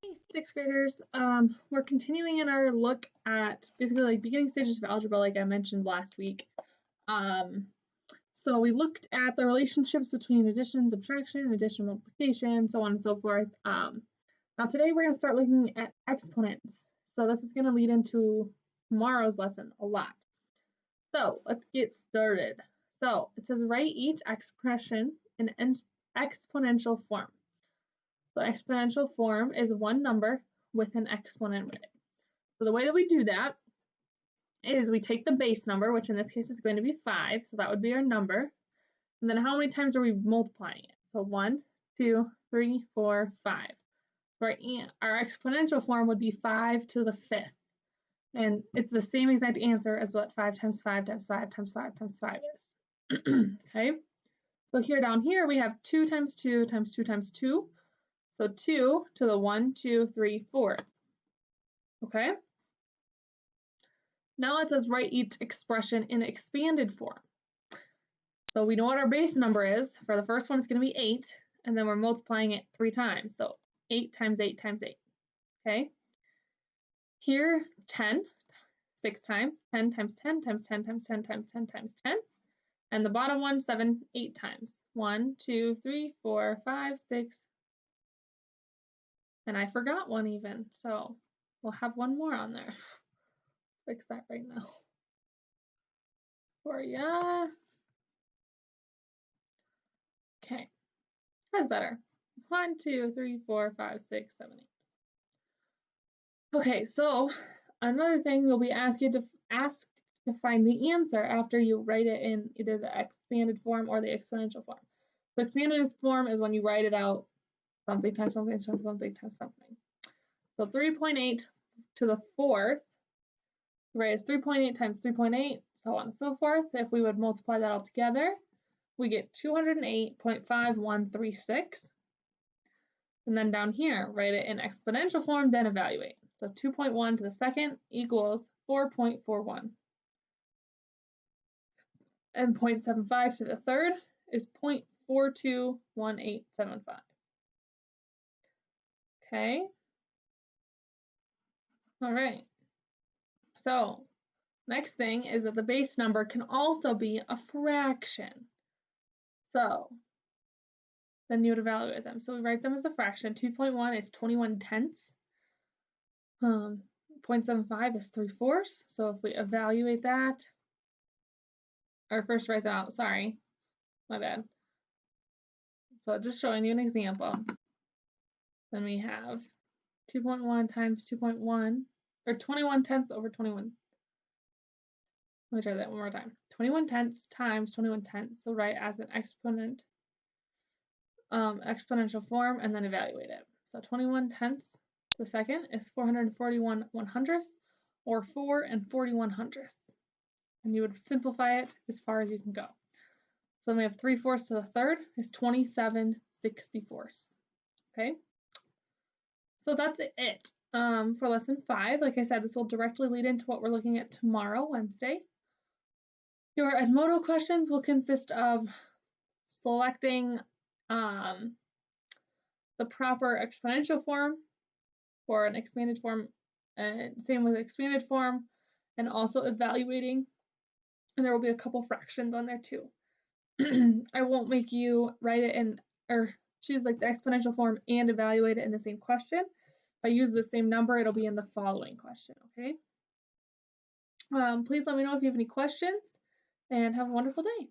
Hey, sixth graders. We're continuing in our look at basically like beginning stages of algebra, like I mentioned last week. So we looked at the relationships between addition, subtraction, addition, multiplication, so on and so forth. Now today we're going to start looking at exponents. So this is going to lead into tomorrow's lesson a lot. So let's get started. So it says write each expression in exponential form. So exponential form is one number with an exponent with it. So the way that we do that is we take the base number, which in this case is going to be 5, so that would be our number. And then how many times are we multiplying it? So 1, 2, 3, 4, 5. So our exponential form would be 5 to the 5th. And it's the same exact answer as what 5 times 5 times 5 times 5 times 5 is. Okay? So here down here we have 2 times 2 times 2 times 2. So 2 to the 1, 2, 3, 4. Okay? Now it says write each expression in expanded form. So we know what our base number is. For the first one, it's going to be 8, and then we're multiplying it 3 times. So 8 times 8 times 8. Okay? Here, 10, 6 times, 10 times 10 times 10 times 10 times 10 times 10. And the bottom one, 7, 8 times. 1, 2, 3, 4, 5, 6. And I forgot one even, so we'll have one more on there. Fix that right now for ya. Okay, that's better. 1, 2, 3, 4, 5, 6, 7, 8. Okay, so another thing you'll be asked to find the answer after you write it in either the expanded form or the exponential form. The expanded form is when you write it out something times something times something times something. So 3.8 to the 4th, right, is 3.8 times 3.8, so on and so forth. If we would multiply that all together, we get 208.5136. And then down here, write it in exponential form, then evaluate. So 2.1 to the second equals 4.41. And 0.75 to the third is 0.421875. Okay? All right. So next thing is that the base number can also be a fraction. So then you would evaluate them. So we write them as a fraction. 2.1 is 21 tenths. 0.75 is 3/4. So if we evaluate that, or first write them out, sorry, my bad. So just showing you an example. Then we have 2.1 times 2.1, or 21 tenths over 21. Let me try that one more time. 21 tenths times 21 tenths. So write as an exponent, exponential form, and then evaluate it. So 21 tenths to the second is 441 100ths, or 4 and 41 100ths. And you would simplify it as far as you can go. So then we have 3/4 to the third is 27 64. Okay? So that's it for lesson 5. Like I said, this will directly lead into what we're looking at tomorrow, Wednesday. Your Edmodo questions will consist of selecting the proper exponential form for an expanded form, and same with expanded form, and also evaluating. And there will be a couple fractions on there too. I won't make you write it in, or choose like the exponential form and evaluate it in the same question. If I use the same number, it'll be in the following question, okay? Please let me know if you have any questions, and have a wonderful day.